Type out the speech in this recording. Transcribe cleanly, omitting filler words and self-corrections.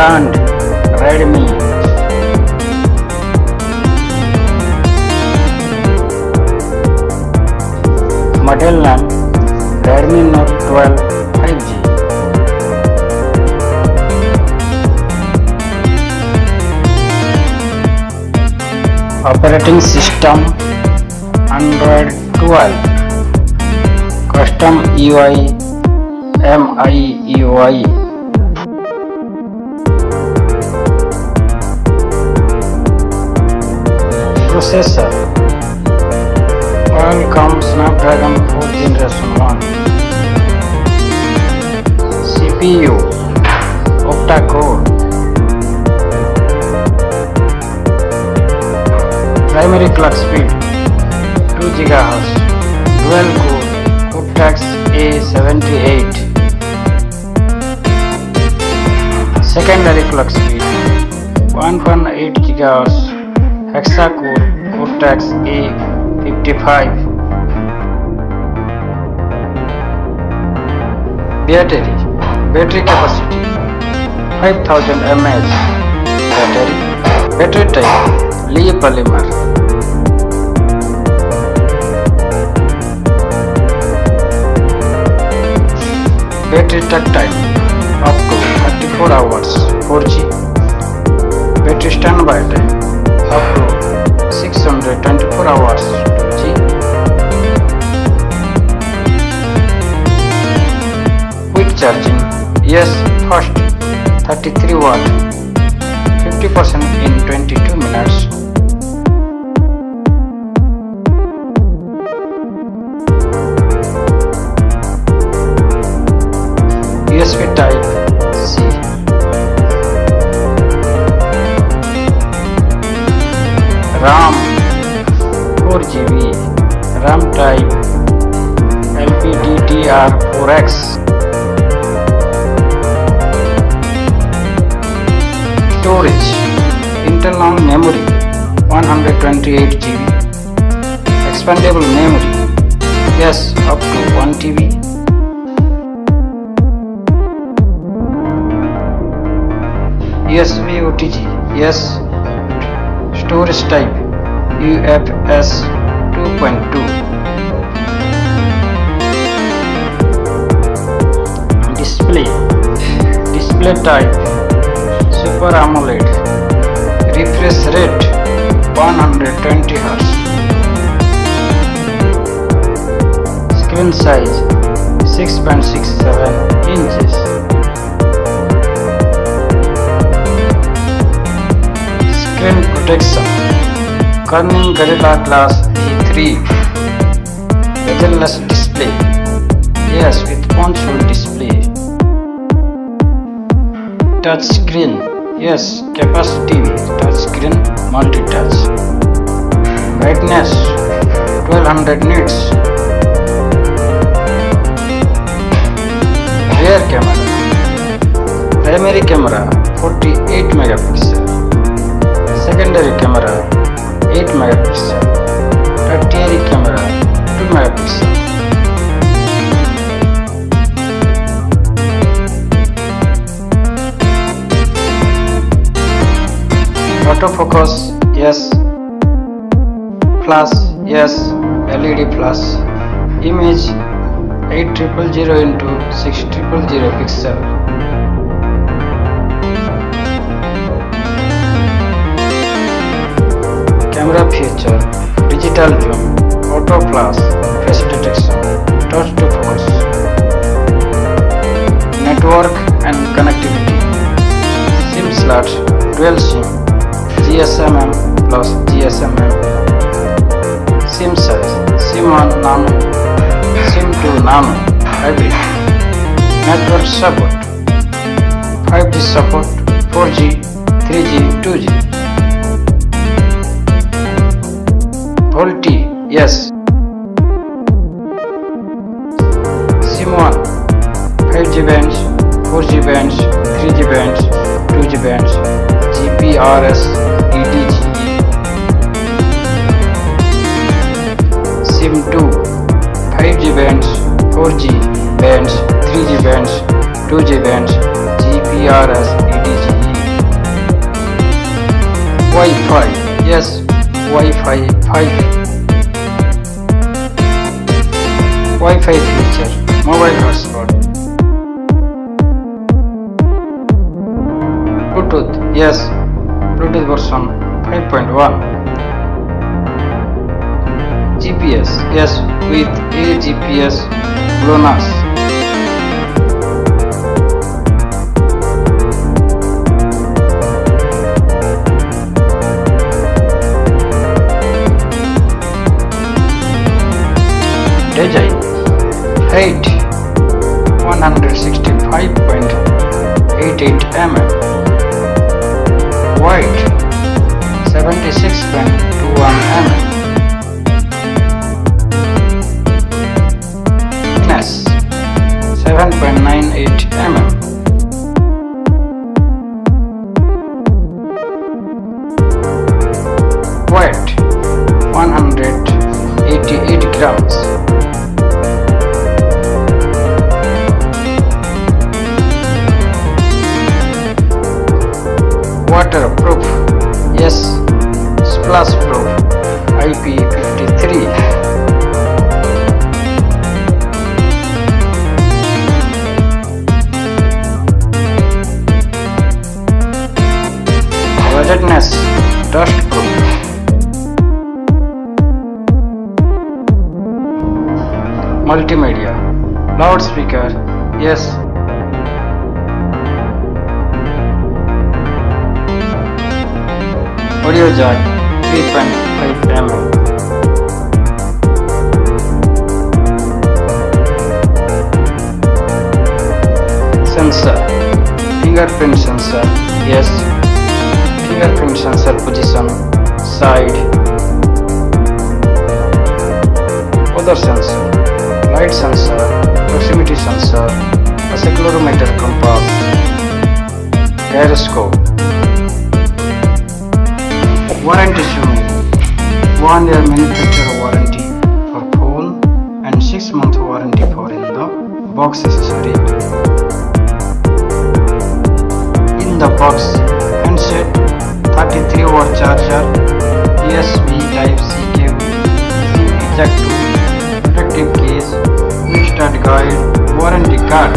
Brand Redmi. Model name Redmi Note 12 5G. Operating system Android 12. Custom UI MIUI. Processor Qualcomm Snapdragon 4 Generation 1. CPU octa-core. Primary clock speed 2 GHz. Dual core Cortex A78. Secondary clock speed 1.8 GHz. Hexa-core Cortex A55. Battery capacity 5000 mAh. Battery type Li polymer. Battery talk time up to 34 hours 4G. Battery standby time up to 624 hours 2G. Quick charging, yes, fast 33 watt, 50% in 22 minutes. USB type C. RAM 4GB. RAM type LPDDR4X. Storage internal memory 128GB. Expandable memory, yes, up to 1 TB. USB OTG, yes. Storage type UFS 2.2. Display type Super AMOLED. Refresh rate 120 Hz. Screen size 6.67 inches. Screen protection Corning Gorilla Glass E3. Bezel-less display, yes, with punch-hole display. Touch screen, yes, capacitive touch screen, multi-touch. Brightness 1200 nits. Rear camera. Primary camera 48 megapixel. Secondary camera 8 megapixel. Tertiary camera 2 megapixel. Autofocus, yes. Flash, yes. LED flash. Image 8000 into 6000 pixel. Camera feature digital zoom, auto flash, face detection, touch to focus. Network and connectivity. SIM slot, dual SIM, GSM-M plus GSM-M. SIM size, SIM1 nano, SIM2 nano, hybrid. Network support, 5G support, 4G, 3G, 2G. VoLTE, yes. SIM1, 5G bands, 4G bands, 3G bands, 2G bands, GPRS, EDGE. SIM2, 5G bands, 4G bands, 3G bands, 2G bands, GPRS, EDGE. Wi-Fi, yes, Wi-Fi 5. Wi-Fi feature, mobile hotspot. Bluetooth, yes, Bluetooth version 5.1. GPS, yes, with a GPS GLONASS. Design, height 165.88 mm, wide 76.21 mm, thickness 7.98 mm, weight 188 grams. Waterproof, yes, splash proof, IP53. Ruggedness, dust proof. Multimedia, loudspeaker, yes. Audio jack 3.5 mm. Sensor, fingerprint sensor, yes, fingerprint sensor position, side. Other sensor, light sensor, proximity sensor, accelerometer, compass, gyroscope. Warranty shown, 1 year manufacturer warranty for phone and 6-month warranty for in the box accessory. In the box, handset, 33-watt charger, USB Type-C cable, SIM eject tool, protective case, quick start guide, warranty card.